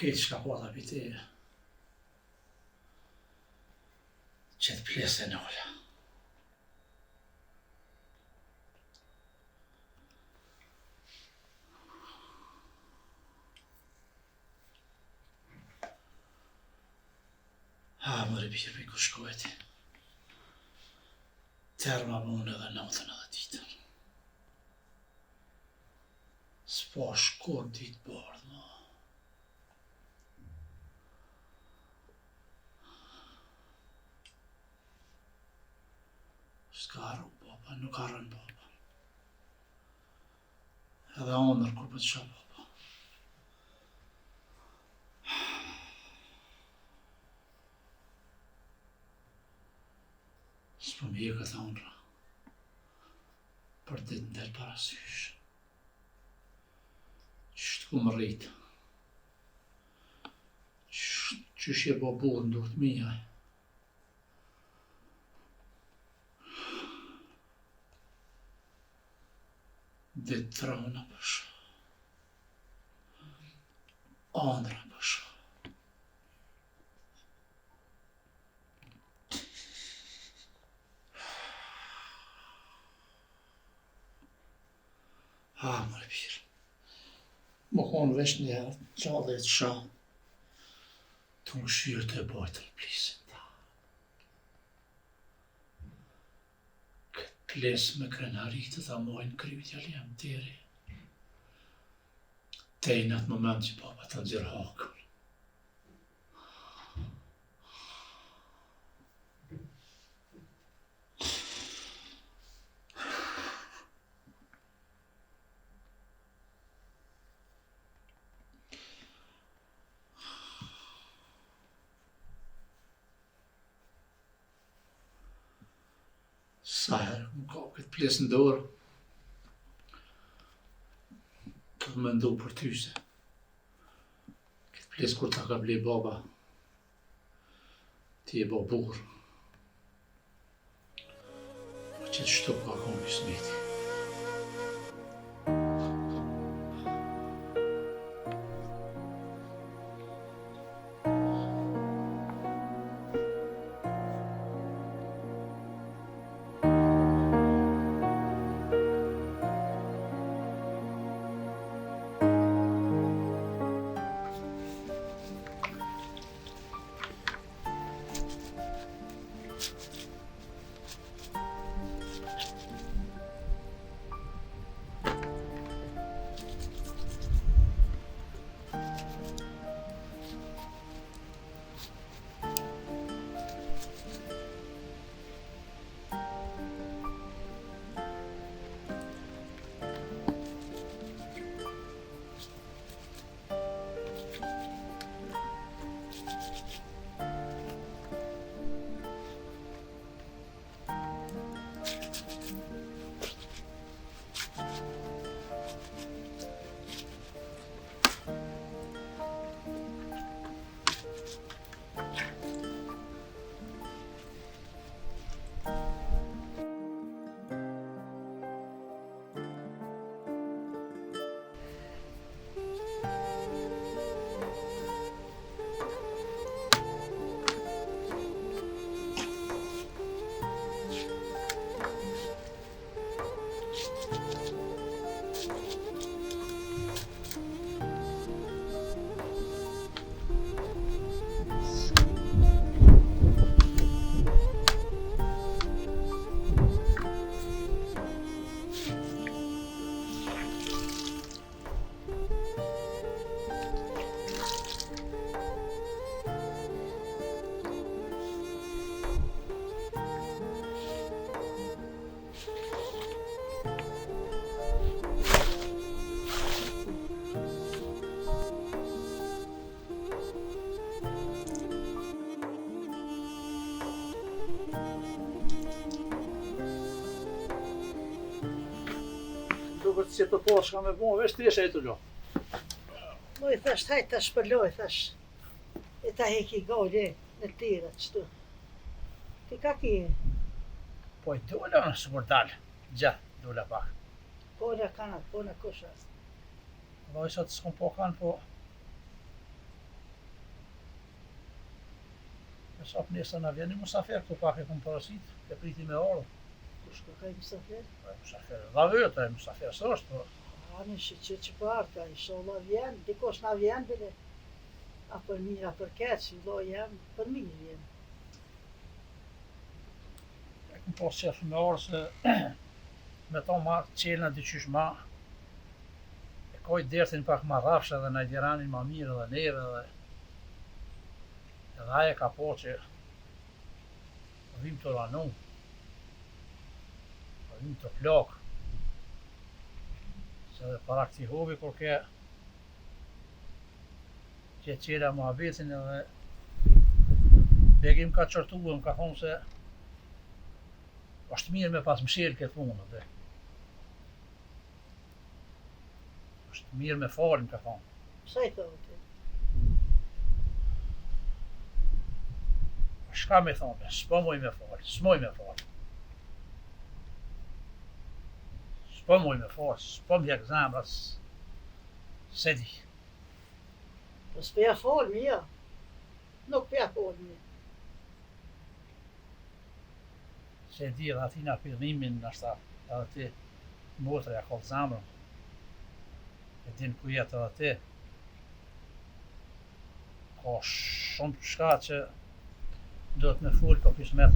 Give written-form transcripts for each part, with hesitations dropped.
Këtë shka po të piteje, që të plesë e nëlla. Më rëpirë për ku shkojti. Terma më unë edhe natën edhe ditën. S'po shkur ditë bardhë, ma. S'ka arru baba, nuk arrën baba. Edhe ondër kur për të qa baba. S'po m'je këta ondra. Për ditë ndel parasysh. Qështë ku më rritë. Qështë je bo burë në duhet mija. Ditë trona përsha. Ondra përsha. Më rëpirë. Më konë vesh një herë, gjallë e të sha, të më shyrë të e bajtë në plisin ta. Këtë plisë me krenaritë të amojnë kryvitja li jam tëri. Tej në atë moment që baba të nëzirë hakën. Sa herë më ka këtë pjesë në dorë, të më ndu për ty se këtë pjesë kur ta ka ble baba, ti e bo burë. Po që të shtu ka konë kismeti. Si të po shka me bo, vesh t'jeshe e të lo. Mo i thash, hajt ta shpërloj, thash. E ta heki gole në tira, qëtu. Ti ka ki? Po i dola në së për dalë, gjatë, dola pak. Pona kanat, pona kusha. Po i sot s'kom po kanë, po E sa për nesër na vjeni musafir këtu pak e kom parasit, e priti me orë. Kush ka kaj musafir? Musafir, dha vëtë, musafir së është, po. A në që parka, inshallah vjen, dikosh na vjen bile. A për mirë, a për keq, vëllai jam, për mirë vjen. E kom pas qef me orë se me ta ma qelën dyqysh ma. E koj dertin pak ma rafsh edhe na i diranin ma mirë edhe neve edhe aje ka po që vim të ranu, vim të plak. Se dhe para këti hobi kur ke qela muhabetin edhe begim ka qërtuar, më ka thonë se është mirë me pas mshirë këtë punë, dhe. Është mirë me falë, më ka thonë. Sa i thonë ti? Shka me thonë, s'po moj me falë, s'moj me falë. S'po moj me falë, s'po m'hjek zemra, se di. Po s'peja falë mi, ja. Nuk peja falë mi. Se di edhe atina fillimin, nashta edhe ti motra ja kollë zemrën. E din ku jetë edhe ti. Ka shumë shka që do të me full për kismet.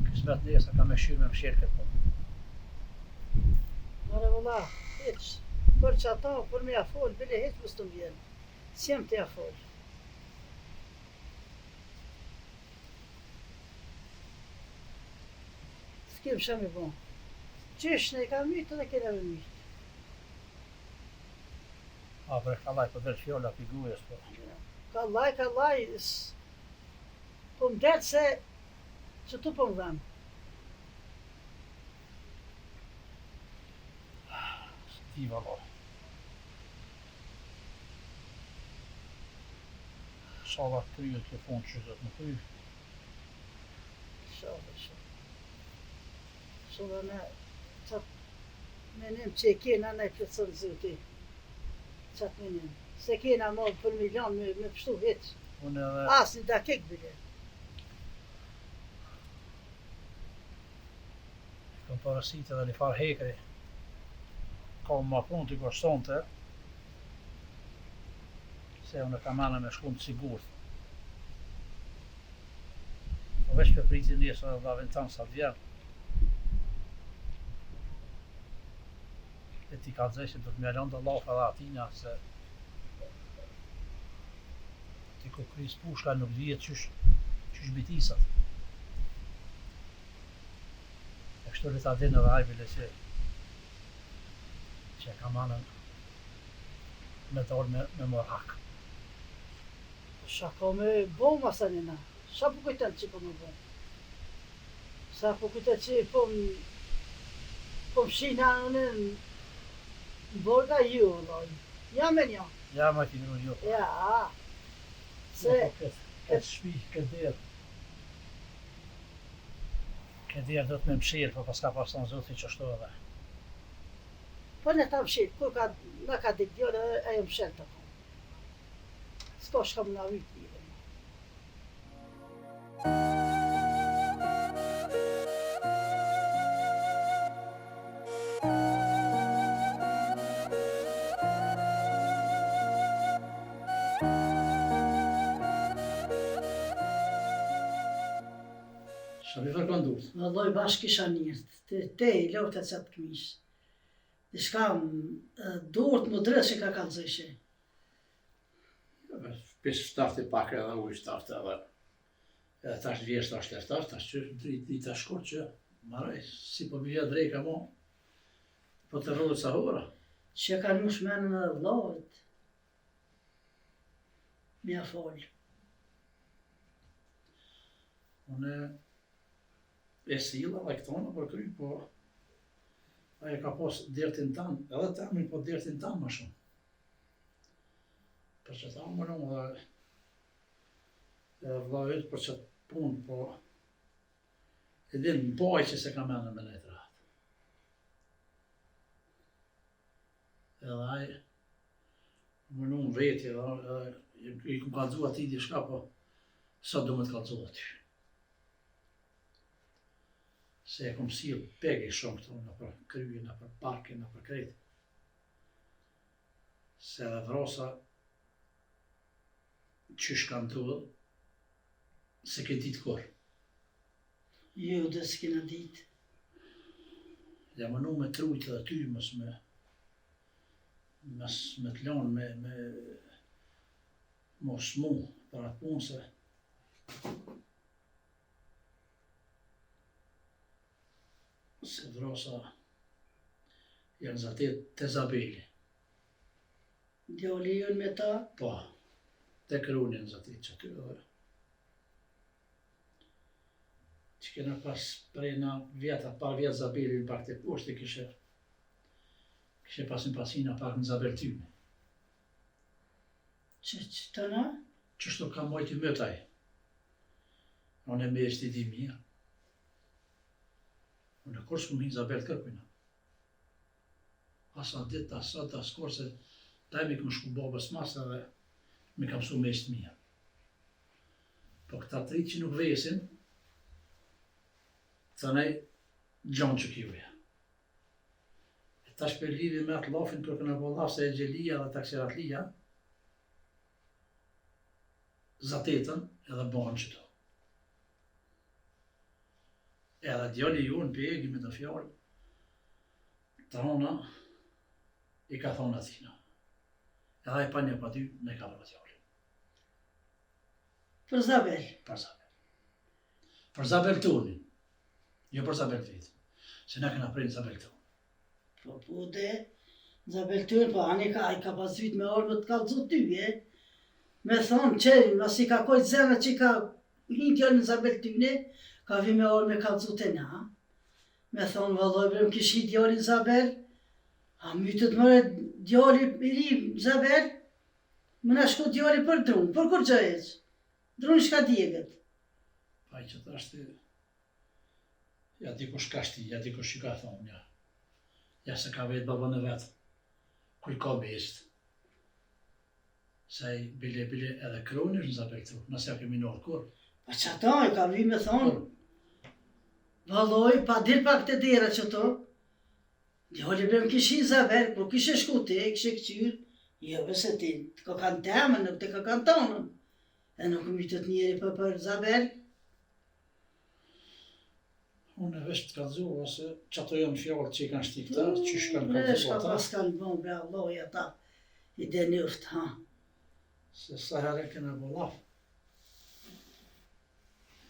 Kismet nesër ka me shyrë me mshirë këtë punë. Mare vëlla, hiq. Për që ata, për me ja falë, bile hiq mës të m'vjen. S'jem të ja falë. S'kem shë me bon. Qysh ne i ka mytë edhe kena me mytë. A për e kalaj për del fjolla për gujës, po. Ka laj, po m'det se që tu po m'dhem. S'di valor. Shala kryet këtë punë që do të më kryt. Shala. Shala ne, qatë menim që e kena ne plëtsën zëti. Qatë menim. Se kena modë për milion me pështu hiq. Unë edhe As një dakik bile. kom parasit edhe një farë hekri. Ka ma punë t'i kushtonte. Se unë ka mana me shku në sigurt. Po veç për pritin njësë edhe dhavin tanë sa t'vjen. E ti ka dzej që do t'mjallon dhe lafa dhe atina se ti ku krys pushka nuk dhjet qysh bitisat. E kështu le ta din edhe ajbile që ka manën me dalë me morak. Ša ka me bo masanina. Ša po kujten që po me bo. Sa po kujten që po m'shina në borga ju, loj. Ja me njo. Ja ma ti në jo. Ja, se Këtë shpi, këtë derë. Këtë derë do të me mshirë, po pas ka pas të në zotin që shto edhe. po ne ta mshit, kur ka na ka dik djore ajo mshen të kom. S'ka shka më na vyt lire. Sa mi fërë ndurët? Vëlloj bashkë kisha njërt, te i lota qatë këmish. Dhe shka durët më drës që ka kalëzëshe. Pesë shtartë pak edhe ujë shtartë edhe tash vjesht tash leftar, tash që drita shkurt që maraj, si po bia drejka mo, po të rrëllët sa hora. Që ka nush menën edhe vllavët. Mja folë. Unë e sila dhe këtona për kry, po aje ka pos dertin tanë, edhe tamin, po dertin tanë ma shumë. Për që ta më nëmë dhe vllavët për që punë, po e din në baj që se ka menën me nejtë ratë. Edhe aje më nëmë veti edhe I kom kallëzu ati diçka, po sa do me të kallëzu aty. Se e kom sill pegi shumë këto, në për krye, në për parke, në për krejt. Se edhe vrosa, qysh kanë tu, se ke ditë kur. Jo, dhe s'kena ditë. Ja mënu me trujt edhe ty, mos me të lanë me mos mu për atë punë se vrosa janë zatet të Zabeli. Djali jonë me ta, Po, te kruni janë zatet që aty edhe. Që kena pas prejna vjeta, par vjetë Zabeli në pak të poshtë, kishe pas në pasina pak në Zabel tyme. që të na? Qështu ka mojti mëtaj. Unë e me eshte i di mirë. Unë e kur s'kum hinë Zabel kërkujna. Asa dit, asa të askor se taj mi këm shku babës masë dhe mi kam su me eshte mirë. Po këta tri që nuk vesin, të nej gjonë që kiuja. E tash për lidhje me atë lafin kërë këna po lafë se e gjelia dhe taksiratlia, zatetën edhe bëhen qëto. Edhe djali ju në pegi me të fjallë, të hona i ka thonë atina. Edhe i pa një pa ty, ne ka vërë fjallë. Për Zabel. Për Zabel. Për Zabel tunin, jo për Zabel të vitë. Se ne këna prejnë Zabel tunin. Po dhe, Zabel tërë, po anë i ka pas vyt me orë më të kallëzu ty, Me thonë që, nësi ka kojtë zemë që ka hinë djali në Zabel tyne, ka vi me orë me kallëzu të na. Me thonë, vëlloj, brem kish hi djali në Zabel, a mytët mëre djali i ri Zabel, më në shku djali për drunë, për kur gjë eqë? Drunë shka djegët. Pa i që të ashtë, ja dikush ka shti, ja dikush që ka thonë, ja. Ja se ka vetë babën e vetë, kuj ka bestë. Se i bile edhe kronish në Zabel këtu, nëse ja kemi nërë kur. Pa që ata i ka vi me thonë, valloj, pa dir pak të dera që to, djali brem kish hi Zabel, kur kishe shku te, kishe këqyrë, jo bëse ti, të ka kanë temën, nuk të ka kanë tonën. E nuk mytët njeri për Zabel. Unë e vesh të kallëzova se që ato janë fjallë që i kanë shti këta, që shkanë Shka kallëzova ata. pas kanë bon, bre Allah, ata i dhe njëft, ha. Se sa herë kena bo laf.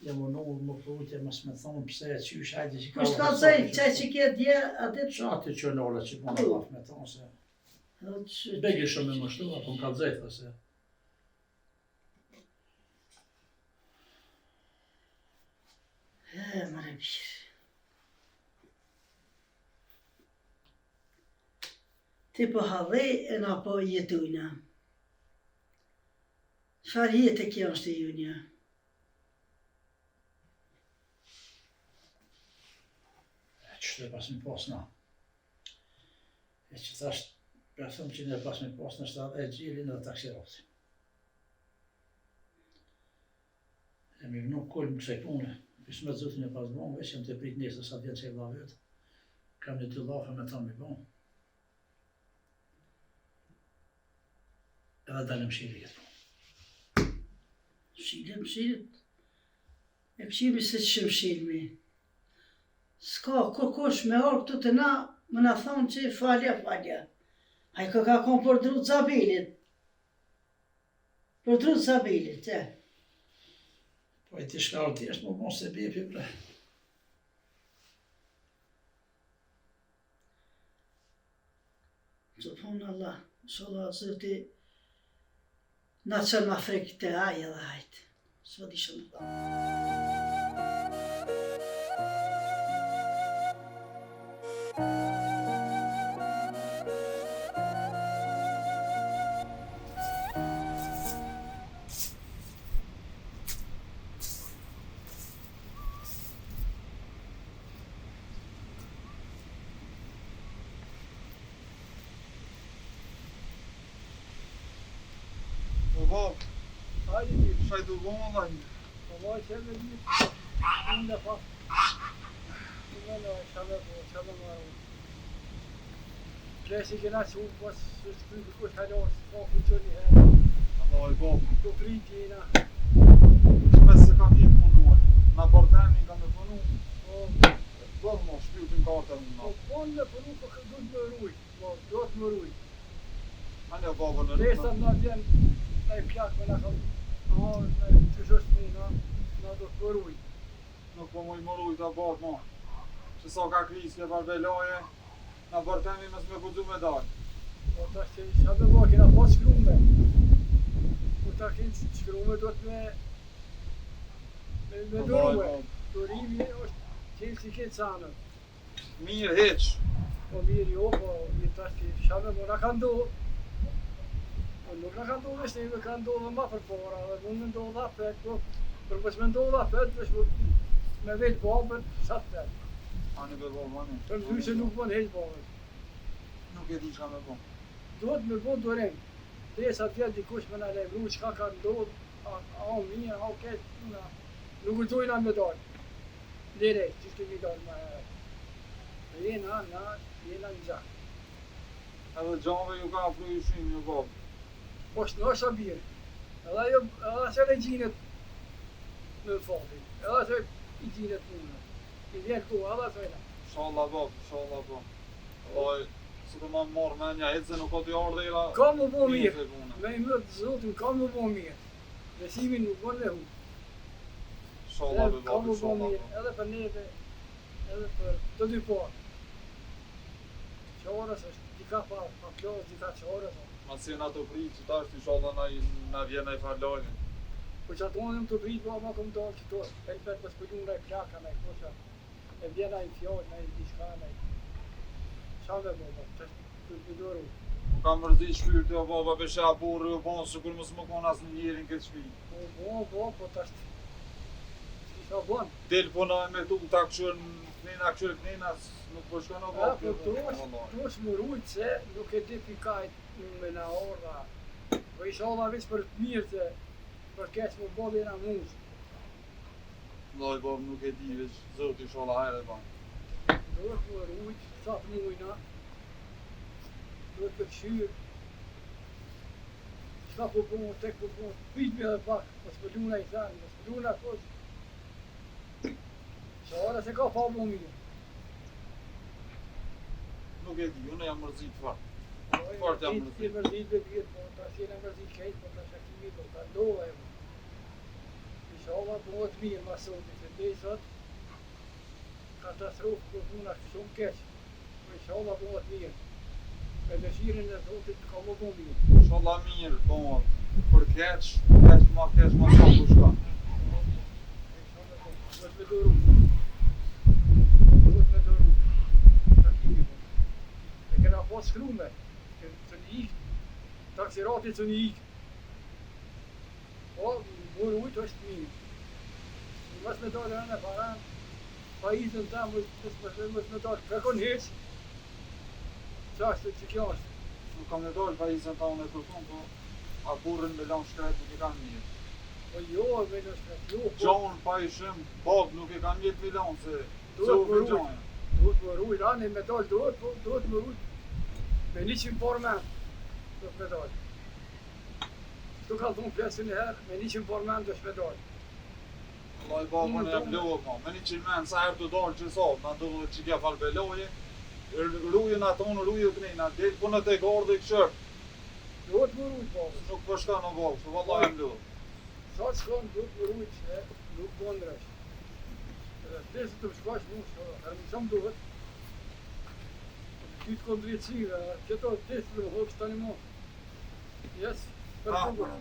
Jam unë më përujtje mësë me thonë pëse e qysh hajde që ka... Kushtë ka zëjnë, qaj që ke dje, atë Që ati që nële që po në laf me thonë se... Begi shumë me mështu, apo më ka dzejtë se... Mare birë. Ti po halë e na po jetujna. Çfarë jetë kjo është e junja? Qështë e pas me pas na. E që thash, pra thëmë që ne pas me pas në shtë e gjilin dhe taksirati. E mi vënu kullë më kësaj pune. Pishë me zotin e pas bon, veç jam të prit nesë sa vjen që e vla vetë. Kam një dy lafe me tanë me bon. Edhe dalëm shiri këtë punë. Mshilët. E pëqimi se që mshilmi. Ska kosh me orë këtu të na, më na thonë që falja. A i ka konë për drut Zabelit. Për drut Zabelit, e. Po e ti shka orë tjeshtë, më bon se bepi bre. Subhanë Allah, shola zëti, na qënë ma frikë të aje dhe hajtë. Së di shumë të bab. Hajde ti. Shaj du bon vallaj. Po vaj që me një. Unë dhe pa. Unë në shabë marë. Klesi kena që unë pas së shkrypë kush halos, po funcioni herë. Allah bab. Po priti jena. Shpes se kam jetë punuar. Na bardemi kam me punu. Po, Bab mo, shpjutin karta unë. po ponë me punu, po du të më rujt. Po, do të më rujt. Anja baba në Lesa rrugë. na vjen, na i plak me na kam. Na të shosmi na do të më rujt. Nuk po moj mëruj ta bab mo. Që sa ka kris ke barbelaje, na bardemi mes me guxu me dal. Po tash që shabë bo, kena pas shkrume. Po ta kinë shkrume do të me Allah dorue. bab. Dorimi është qenë si këtë sanën. Mirë heq. Po mirë jo, po mirë tash që shabë bo, na ka ndohë. Po nuk na ka ndohë veç neve, ka ndohë ma për para, dhe mund me ndohë dha pet, po për mos me ndohë dha pet, veç me vetë babën, sa të pet. Ani be bab, ani. Për më se nuk bon heq babën. Nuk e di çka me bë. Duhet me bo dorem. Desa tjetë dikush me na levru, qka ka ndodhë, a mirë, a ketë, nuk ujtojna me dalë. Direkt, që shtu mi dalë ma herë. Jena në gjak. Edhe gjave ju ka afru ju shim ju bab. Po shtë në shabirë. Edhe se regjinet në fali. Edhe se i gjinet punë. I vjen ku, edhe se e. Inshallah bab, inshallah bab. Allah, si të ma marrë menja, hetë se nuk ka t'i ardhe ila. Ka më bo mirë. se pune. Me i mërë të zotin, ka më bo mirë. Besimin nuk bon me hu. Inshallah be Ka bab, më bo inshallah mirë. bab. Edhe për neve, edhe për të dy parë. Qarës është, dika pa plasë, dika qarës. Ma si na të prit që tash, inshallah na vjen na i farlojnë. Po që atonim të pritë, po ma kom dalë që to, pelpet për spëllun në i plaka, në i kosha. E vjena i fjallë, në i dishka, në i... Shave boba, që të pëdoru. Më ka mërzit shpirti o baba, beshe a burri u bon, sikur mos më kon as në njerin këtë shpi. Po tash... Shka bon? Del po na me tu ta këshur knina, nuk po shkon o A, baba. po tu është më rujtë se nuk e di pikajt me na orda. Po isha olla veç për të mirë që për keq më bodhe na muzë. Loj baba nuk e di, veç zoti inshallah hajre ban. Duhet më rujtë, sa të mujna. Duhet të këshyrë. Qka po punë, tek po punë, pijt me dhe pak, po s'pëlluna i thanë, po s'pëlluna kështë. Që ora se ka pa më mirë. Nuk e di, unë jam mërzit fort. Fort jam mërzit. Ti mërzit dhe vjetë, po ta si në mërzit kejtë, po ta shakimi, po ta ndohë e më. Inshallah bëhet mirë ma soti, se te i sot katastrofë po puna shumë keq. Po inshallah bëhet mirë. Me dëshirën e Zotit ka më bo mirë. Inshallah mirë, po, për keq ma sa ku shka. Duhet me doru. Duhet me doru. Shakimi po. E kena pas shkrume, që një ikë, taksiratit që një ikë. Po, më rujtë është mirë. Mos me dalë anë e paran, pa izën ta, mos me dalë prekon heq. Qashtë që kjo është. Nuk kam në dojnë pa isën ta unë e kërkun, po a burrin me lanë shkretë nuk i kanë mirë. Po jo, me në shkret, jo, po. Gjohën pa ishëm, bab nuk i kanë mirë milan, se Duhet më zovë rujt. gjohën. Duhet më rujt, anë me dalë duhet, po duhet më rujt. Me 100 parë men, duhet me dalë. Shtu ka thonë flesin e herë, me 100 parë men duhet me dalë. Allah i babën e jam lehur, po, me 100 men, sa herë të dalë që sa, na ndodhë që kja falbeloje, rujën atonë, rujën knina, del punët e gardë i këshër, Duhet më rujt, po. nuk po shka në babë, se valla jam lehur. Sa të shkon, duhet më rujt, se nuk po ndresh. Edhe të desë të më shkash mu, herë më shumë duhet. Ty të kom drejtësive, qëto të desë të më hopës tani mo. Yes, për të bërë.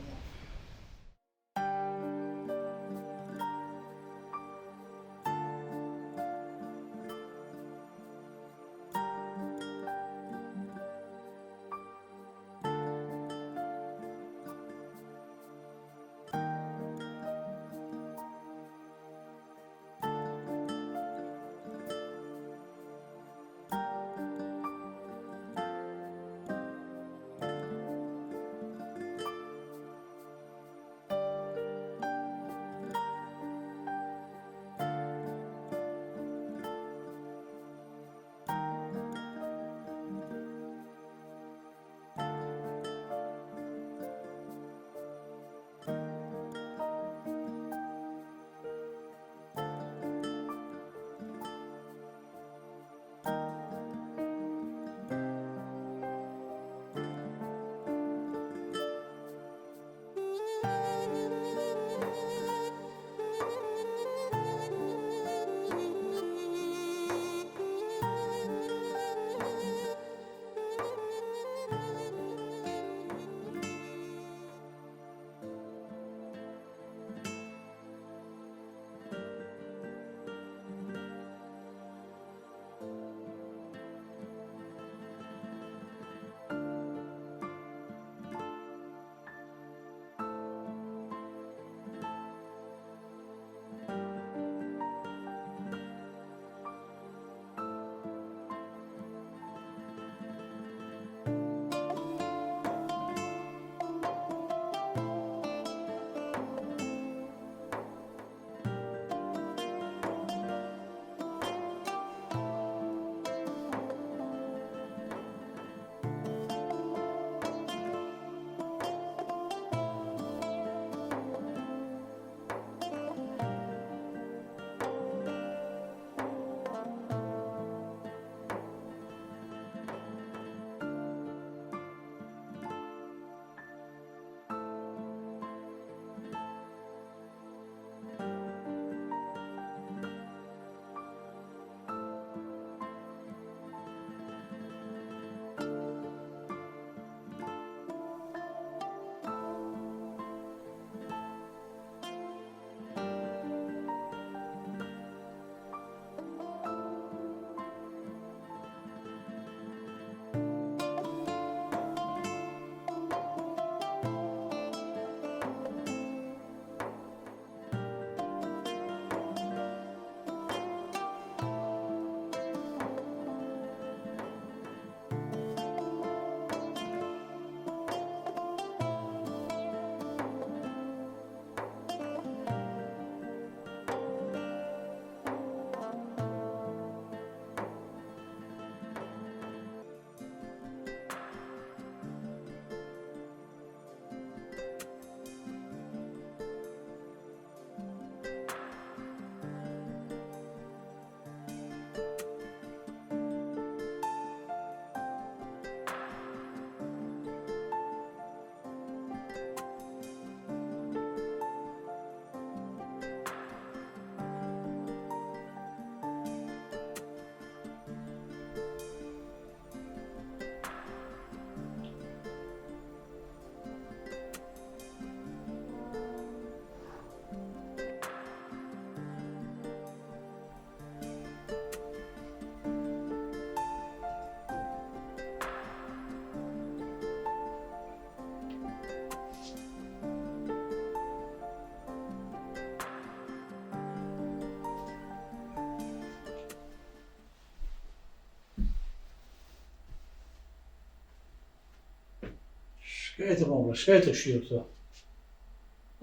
Shkajtë më vë, shkajtë këshirë këto.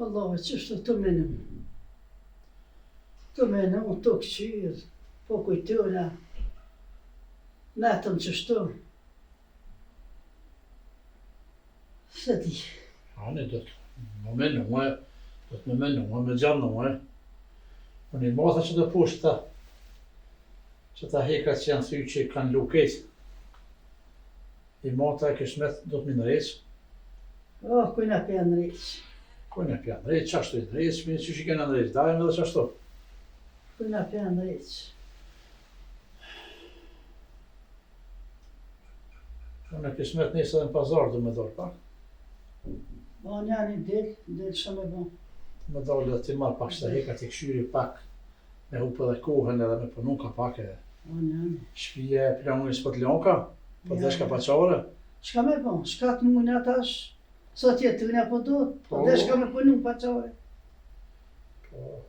Allahe, qështu të menem. Të menem, unë të këqyrë, po kujtona. Natën qështu. Se di. Ani do të më menue, do të më menue, me gjanue. Unë i motha që të pushta, që ta heka që janë thy që kanë luket. I motha e këshmet do të më nërec. Oh, kujna për janë reqë. Kujna për janë nërec, qashtu i nërec, mi që që kena nërec, dajme dhe qashtu. Kujna për janë reqë. Unë e këshmet nisë edhe në pazar du me dorë pak. O, njani del shumë e bon. Me dorë dhe ti marë pak që ta heka të këshyri pak. Me hupë edhe kohën edhe me punu ka pak e O, njani. shpije e planuri s'po të lonka, po të deshka paqare. Shka me bon, shka të mujnë atash, sot jetëna po do, po dhe shka me punu pa qare. Po,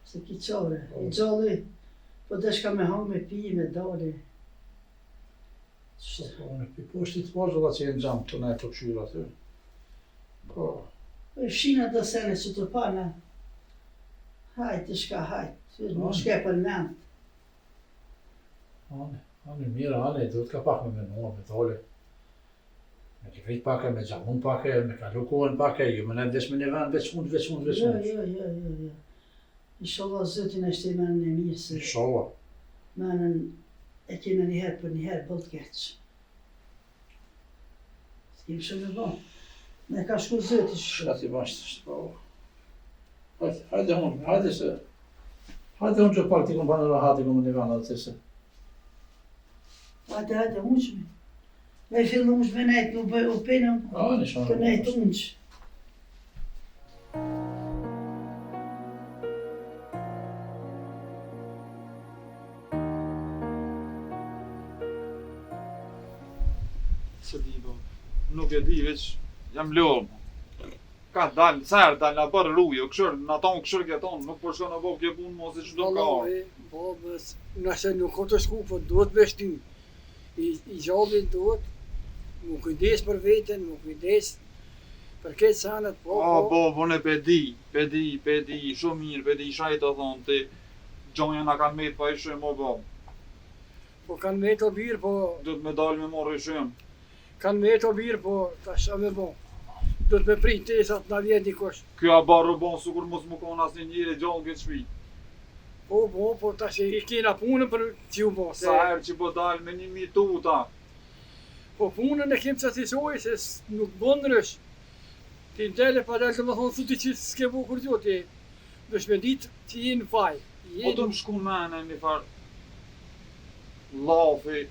Se ki qare, i gjalli, po dhe shka me hangë me pi, me dali. po, unë e pi poshtit vazhda që jenë gjamë të ne të këshyra aty. Po, E shina dhe sene që të pana, hajtë, shka hajtë, më shke për mend. ani mira, ani, duhet ka pak me menua, me dole. Me të vrit pak e, me gjamun pak e, me kalu kohën pak e, ju me ne desh me një vend, veç mund. Jo. Inshallah Zotin e shtimen e mirë se Inshallah. menën e kena njëherë për njëherë bëllë keqë. S'kem shumë e bon. Me ka shku Zoti Shka shku. ti bashkë, po. Hajde unë që pak ti kom panë rahati kom një vend atë të se. Hajde, unqme. Me fillu unqme nejtë u penëm, Ani, shumë. të nejtë unqë. Se di, po. Nuk e di, veç jam lorë. Ka dalë, sërë dalë, na bërë ruje, këshër, na tonë këshër ke tonë, nuk përshko në bërë ke punë, mos e që do ka orë. Babës, nëse nuk ka të shku, po duhet me shty. I gjabin duhet, mu kujdes për veten, mu kujdes për këtë sanet, Po, unë e pedi, shumë mirë, pedi, shajtë të thonë, ti gjonja na kanë metë pa i shumë, po, po kanë me të birë, po du të me dalë me morë i shumë. kanë me të birë, po tash a me bon. Do të me prit tesat na vjen dikush. Kjo a barë bon, sukur mos më konë asë një njëri gjallë këtë shpi. Po tash i kena punën për t'ju bo. Sa herë që po dalë me 1.000 tuta. Po punën e kem satisoj se nuk bon rësh. Ti në tele pa dalë të më thonë thuti që s'ke bo kur gjo, ti dush me ditë që je në faj. Po të më shku mene një farë lafi.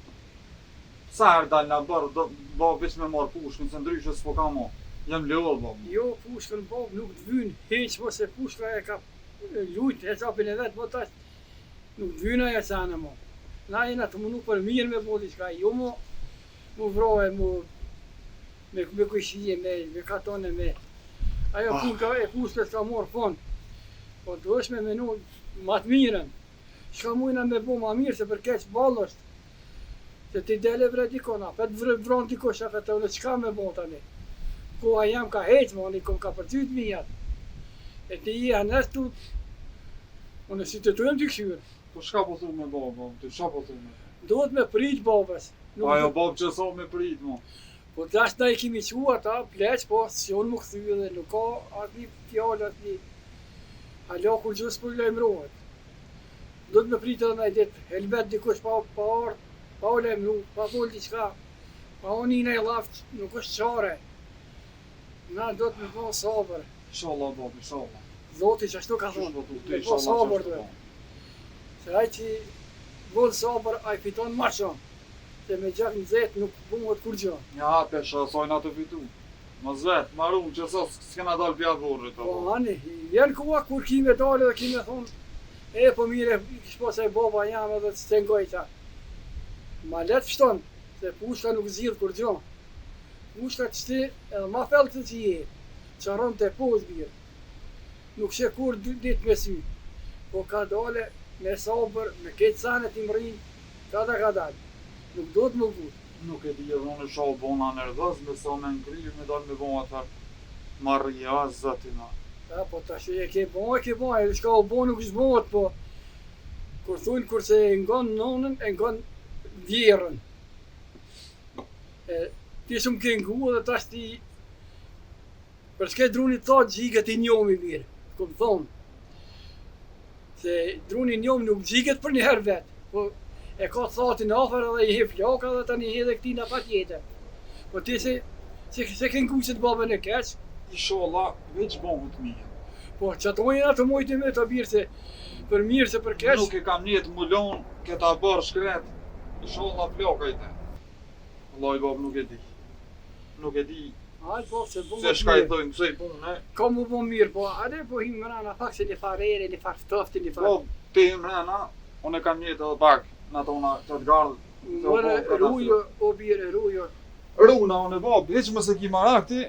Sa herë dalë në bërë, do veç me marë pushkën, se ndryshë s'po ka mo. Jam leoll, bo. Jo, pushkën bob nuk të vynë, heq po se pushka e ka lujt, e qapin e vetë, po tash nuk të vynë aja sana mo. Na jena të munu për mirë me bo diçka, jo mu vrohe, me kujshije, me katone, me... Ajo punka e pushkës ka morë fond, po të është me menu ma të mirën. Shka mujna me bo ma mirë, se për keq balë është. Se ti dele vre dikona, pet vron dikosh, e të unë qka me bo tani. Koha jam ka heqë, ma unë i kom ka përcyt mijat. E ti i anes tu, unë si të tujem t'i këshyrë. Po shka po thu me bo, ti shka po thu me? Duhet me prit babës. Po ajo bob që so me prit, mo. Po tash na i kemi qua ata, pleq, po si unë më këthy dhe nuk ka atë një fjallë, atë një... Hala kur gjusë për lejmërohet. Duhet me prit edhe me ditë, helbet dikush pa ardhë, pa u lejmëru, pa thull t'i qka. Pa unë i nej laftë, nuk është qare. Na do të më po sabër. Inshallah, bob, inshallah. Zoti që ashtu ka thonë, Po tu, me po sabër dhe. Se aj që bëllë sabër, aj fiton ma shumë. Se me gjak në zetë nuk bëngot kur gjë. Një hape shasojna të fitu. Mos vetë, marum që sos s'kena dalë pjatë vorrit. Po ani, vjen koha kur kime dalë dhe kime thonë, e po mire, kish po se baba jam edhe të stengoj qa. Ma letë fshton, se pushka nuk zhjith kur gjë. Pushka që ti edhe ma fellë të që je, që rëmë të poz birë. Nuk she kur ditë me sy, po ka dale me sabër, me ketë sanet i më rinë, ka dalë. Nuk do të më gutë. Nuk e di edhe unë shoh bona nervoz, me sa me ngri, me dal me bon atë marrja, zotina. Po tash e ke bon, e shka u bon nuk zbohet, po kur thunë kurse e ngon nonën, e ngon vjerën. Ti shumë ke ngu dhe tash ti për s'ke druni të thotë zhiget i njomi mirë, ku më thonë. Se druni njomi nuk zhiget për një herë vetë, po e ka thatin afer edhe i he flaka dhe tani he dhe këtina pa tjetër. Po ti se ke ngu se të babën e keq, Inshallah, veç bëhet mirë. po qatojnë atë mojtë me të birë se për mirë se për keq. Nuk e kam njetë mulon, këta bërë shkret. Inshallah flaka i te. Vallai bab nuk e di. Nuk e di Hajtë po se bëmë se shka i thojnë, pse i punë, Ka mu bo mirë, po ade po himë mërana pak se një farë ere, një farë ftofti, një farë... Po, te i mrena, unë e kam njetë edhe pak, në ato una të të gardë. Mëre rujo, o bire rujo. Runa, unë e bab, heq më se ki marak ti.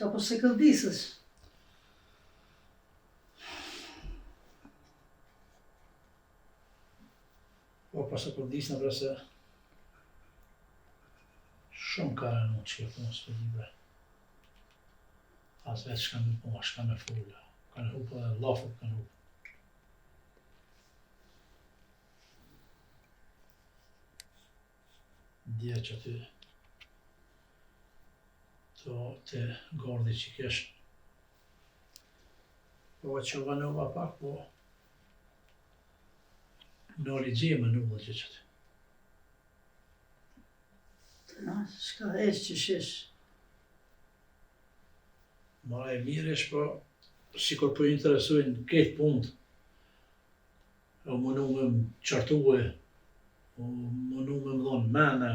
Sa po se këldisës. Po pas e kërdisë në vrese shumë ka rënu që e punë së libre. As vetë shka me punë, shka me fulla. Kanë hupë edhe lafët kanë hupë. Dje që ty të gardi që kesh. Po që vanova pak, po noli gjemë në ullë që ty. Shka esh që shesh. Mara e mirë është, po sikur po interesujnë këtë punët. O mënu me më qartue, o mënu me më dhonë mene.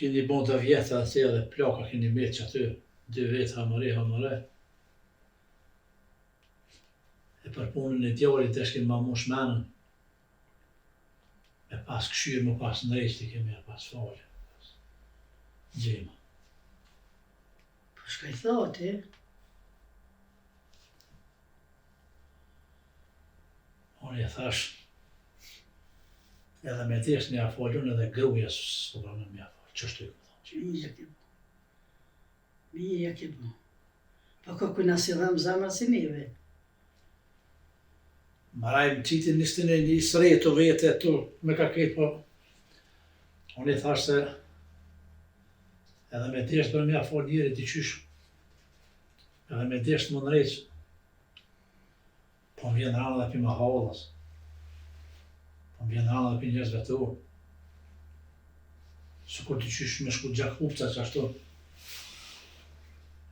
Keni bon të vjetë atë edhe plaka keni metë që aty, 2 vetë hamare. E për punën e djallit e shkemi ma mosh menën. E pas këshyrë më pas ndrejshti kemi e pas falë. Gjema. Po shka i thati? Unë e thash, edhe me tesh një afallun edhe gruja s'po pranë me afall. Qështu e këmë thonë? Mirë ke bo. Po ko na si dham zamra si neve. Maraj më qitin nistin e një sretu vete tu me ka këtë, po unë i thash se edhe me desht për me afall njëri t'i qysh, edhe me desht më nreq, po më vjen rana dhe pi ma hallas, po më vjen rana dhe pi njerëzve tu, sukur t'i qysh me shku gjak hupca që ashtu,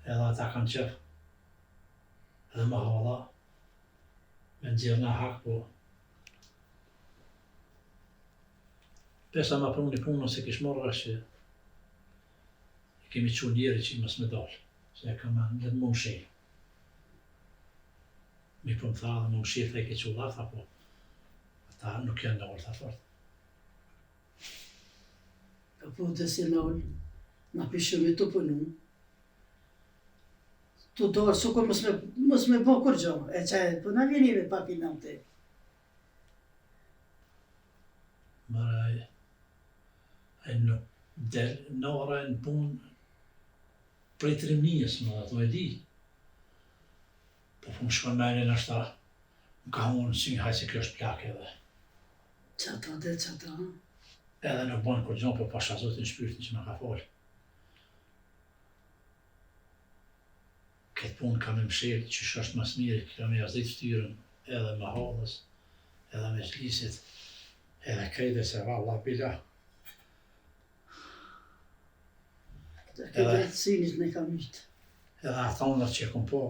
edhe ata kanë qef, edhe ma halla, me nxjerrë në hak, po pesa ma për unë i punën se kish marrë është që i kemi qu njeri që i mës me dalë, se e kam në më mshirë. Mi për më tha dhe më mshirë dhe i ke qu latha, po ata nuk janë dalë, tha fort. Ka po të si nalë, na pishëm e të pënu. Tu dorë, sukur mos me bo kur gjo, e që po na vjeni me papi nante. Maraj, e në del, nara e në punë prej trimnijës më dhe ato e di. Po më shkon menin është ta, më ka unë si një hajë se kjo është plak edhe. Qata, Edhe nuk bon kur gjo, po pasha zotin shpyrtin që më ka folë. Këtë punë kam e mshirë që është mas mirë, kam e jazdit ftyrën edhe me halës, edhe me gjlisit, edhe krejde se valla pila. Këtë drejtësinit me kam mitë. Edhe ata ndër që e kom po,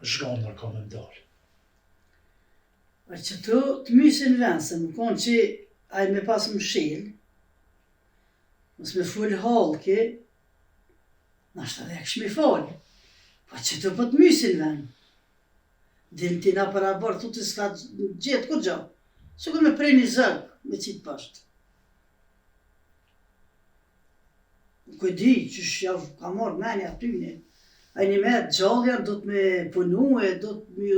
zhgondër kom e mdalë. A që të mysin vënë, më konë që aj me pas më shilë, mos me full halë ki, nashtë edhe e këshmi falë. Pa që të po të mysin ven. Din ti na për abort, tu të s'ka gjetë kur gjo. Sukur me prej një zëg, me qitë pashtë. Nuk e di, qysh javë ka morë menja atyne. A një me gjallja do të me punu do të me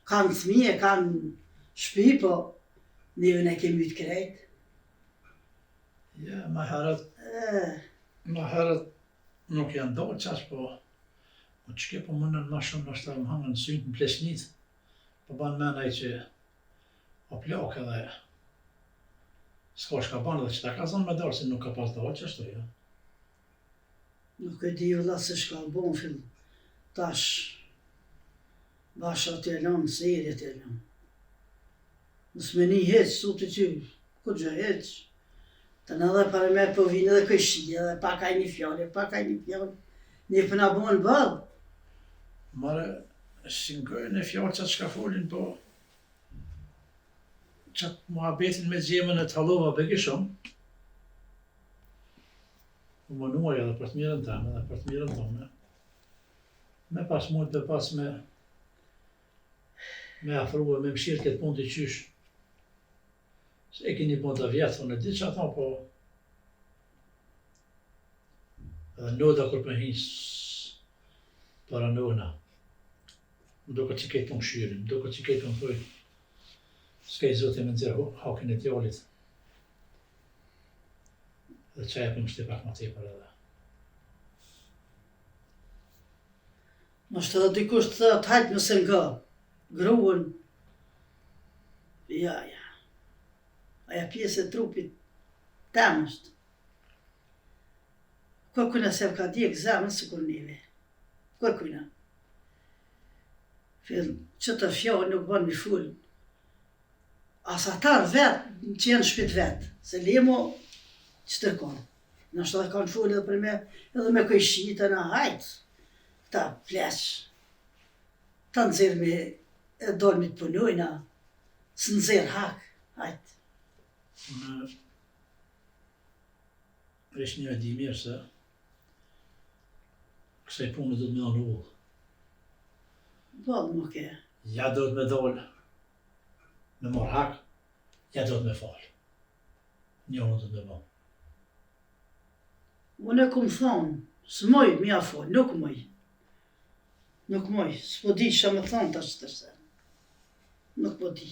kanë thmije, kanë shpi, po neve ne kemi të krejt. Ja, ma herët nuk janë do qas, po qëke po mundën ma shumë nështë të më hangën synë në plesnit, po banë menaj që o plak edhe s'ka shka banë dhe që ta ka zonë me darë, se nuk ka pas do që ashtu, ja. Nuk e di vëlla se shka bon fill. Tash, basha të elon, se eri të elon. Nësë me një heq, sotë që, kur gjë heq. Të në dhe pare me po vinë edhe këshi, edhe pakaj një fjallë. Një përna bon në badë. Mare, si ngojnë e fjallë qatë shka folin, po qatë muhabetin me gjemën e të halova begi shumë. U mënuaj edhe për të mirën teme edhe për të mirën tome. Me pas mund të pas me afrua, me mshirë këtë punë të qysh. Se e keni punë të vjetë, unë e di që ato, po edhe noda kur për hinjës para nona. Më duke që ketë për mshirin, më duke që ketë për më thuj, s'ka i zote me nëzirë hakin e tjallit. Dhe që e për më shte pak ma tepër edhe. Nështë edhe dikush të hajtë nëse nga gruën. Ja. Aja pjesë e trupit tem është. Kërkuna se ka djek zemën së kur neve. Kërkuna. Që të fjallë nuk bën një full. As atar vetë që janë shpit vetë. Se lemo që tërkonë. Nështë edhe kanë full edhe për me, edhe me këjshita në hajtë. Ta pleq. Ta nëzirë me e dojnë me të punojna. Së nëzirë hak. Hajtë. Unë resh një e di mirë se kësaj punë do të me donë ullë. Bëllë më ke. Ja do të me dollë me marrë hak, ja do të me falë. Njënë do të me bëllë. Unë e këmë thonë, së moj mi a folë, nuk moj. Nuk moj, s'po di që me thonë tash tërse. Nuk po di.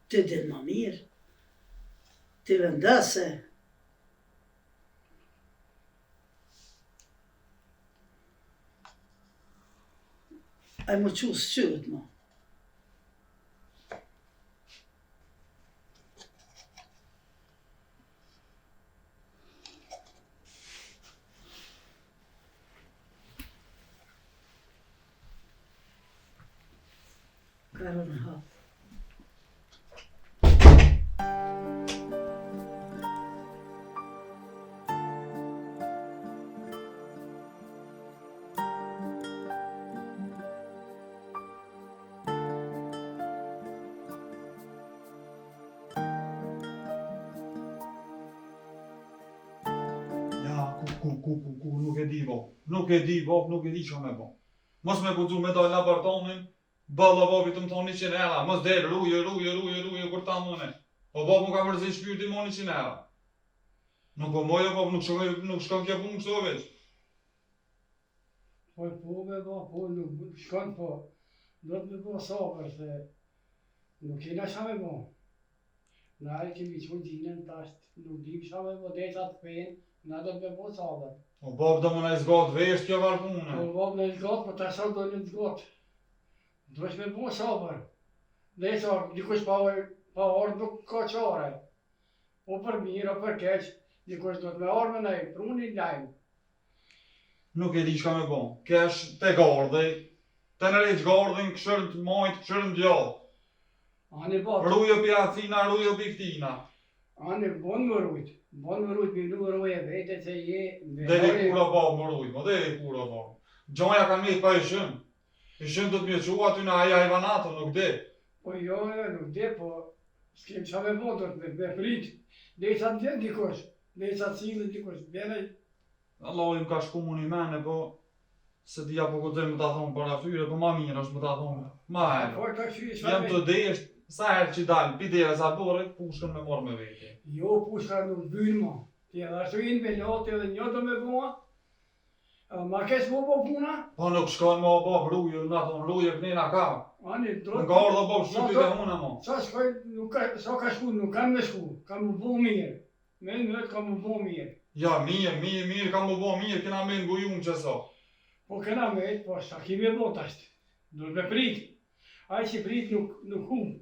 Ti din ma mirë. Ti vendase. Ai më qusë qyët ma. Karon hap. Nuk e di, nuk e di që me bo. Mos me guxu me dojnë labartonin, balla babit të më thonë 100 eura, mos del, ruje, kur ta mëne. Po bab më ka mërzit shpyrti më 100 eura. Nuk o mojo, bab, nuk shkon kja punë kështu veç. Po, nuk shkon, po, do të me bo sabër, se nuk kena qa me bo. Na e kemi që gjinën tash, nuk dim qa me bo, dhe qatë penë, na do të me bo sabër. O bab do më na izgat vesh kjo var punë. Po bab në izgat, po ta sa do në izgat. Do është me bo sabër. Dhe sa, dikush pa orë nuk ka qare. O për mirë, o për keq, dikush do të me orë me nej, prunin lajmë. Nuk e di çka me bo. Kesh te gardhe, te në rejtë gardhen, këshërën të majtë, këshërën të gjallë. Ani bab. Ruje pi atina, ruje pi këtina. Ani bon më rujt. Bon më rujt, mi lu ruje vete që je... Deri kura bab më rujt, mo deri kura bab. Gjoja kanë me pa i shën. I shën do të mje qua aty në aja hajvanatën, nuk de. Po jo, nuk de, po... S'kem qa me bo, do të me prit. Dhe i sa të vjen dikush. Dhe i sa të cilën dikush. Bjene... Allah im ka shku mu një mene, po... Se di apo guxoj më ta thonë para fyre, po ma mirë është më ta thonë. Ma herë. Po ta shyj Jam të desh, sa herë që dal, pidera sa borë, pushkën me morë me vete. Jo, pushka nuk byn mo. Ti edhe ashtu inë me lotë edhe një do me bua. Ma kesh po puna? Po nuk shkon më o bab rrujë, na thonë rrujë kënina ka. Ani, do... Nga ardha bab shqytit e huna mo. Sa shkoj, sa ka shku, nuk kanë me shku. Kam më bo mirë. Me në vetë kam më bo mirë. Ja, mirë, kam më bo mirë, kena me në gujum që so. Po kena me, po sa ki me bo tasht. Do me prit. Aj që prit nuk hum.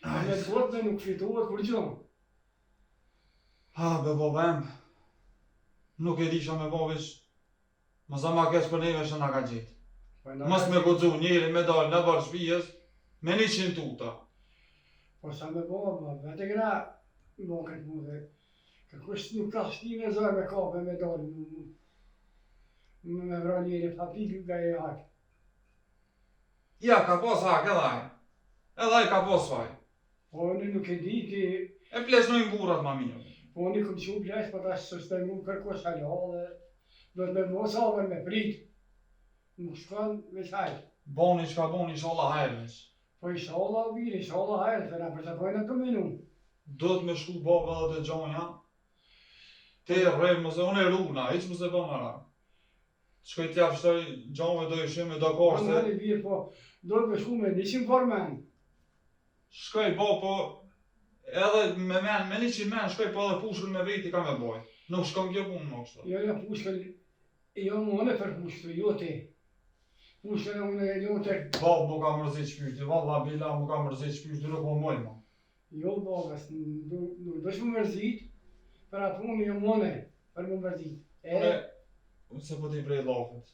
Me të gotë nuk fitohet kur gjo. Ha, be babem. Nuk e disha me babish. Më sa ma kesh për neve që na ka gjitë. Mos me guxu njëri me dalë në barë shpijës, me 100 tuta. Po sa me bo, vete këna bo këtë mu dhe. Kërkush nuk ka shtive zërë me kape me dalë. Me vra njëri papik nga e hak. Ja, ka pos hak edhe aj. Edhe aj ka pos faj. Po në nuk e di ti... E plesnojnë burat ma mirë. Po në këm që plesh, po ta së mu kërkush halja dhe... Do të me mos avën me prit. Nuk shkon me qaj. Boni që ka boni, inshallah hajrës. Po inshallah mirë, inshallah hajrë, se na përshapojnë të menu. Do të me shku baba dhe të gjonja. Te rrejmë mëse, unë e runa, iq mëse po mëra. Shkoj t'ja fështoj gjonve do ishim e do Po koshte. në birë, po do të me shku me 100 formen. Shkoj po, edhe me 100 men, shkoj po edhe pushkën me veti ka me boj. Nuk shkon kjo punë më kështu. Jo, pushkën, jo më në për pushkën, jo ti. Pushkën e unë e jo të... Bab mu ka mërzit shpyrti, valla bila mu ka mërzit shpyrti, nuk më mojnë ma. Jo, babes, nuk do shmu mërzit, për atë unë jo mëne, për më mërzit. Unë se po t'i prej lafet.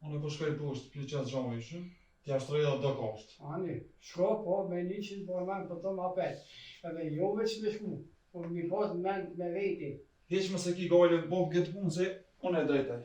Unë po shkoj pusht, pliqes gjonve ishëm, t'ja shtroj edhe do kosht. Ani, shko po me 100 formen për të ma pet. Edhe jo veç me shku, por mi pas mend me veti. Heq më se ki gajlën bob këtë punë se unë e drejtaj.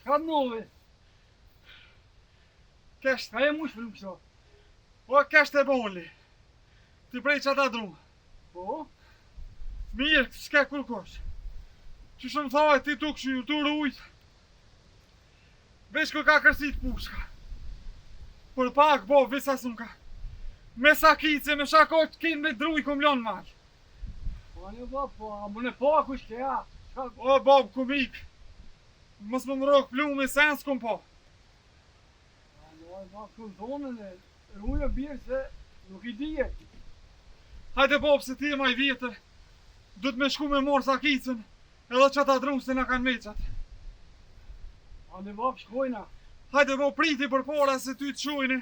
Ka nove. Kesht, Ka e mush për mëso. o kesht e boli. Ti prej që ata dru. Po? Mirë, s'ke kur kosh. Që shumë thaj, ti tu këshu, tu rujt. Vesh kër ka kërsit pushka. Për pak, bo, visa sun ka. Me sakice, me shakot, kin me druj, kum lon mal. Po një bab, po, a më në po kush ke ja. O, bob, kum ik. Mos më rok plume, sens kum po. A në bab, kum tonën e rujë birë se nuk i dije. Hajde, bob, se ti e maj vjetër. Du të me shku me morë sakicën, edhe që ta drumë se na kanë meqat. A në vap shkojna. Hajde mo priti për para se ty të shojni.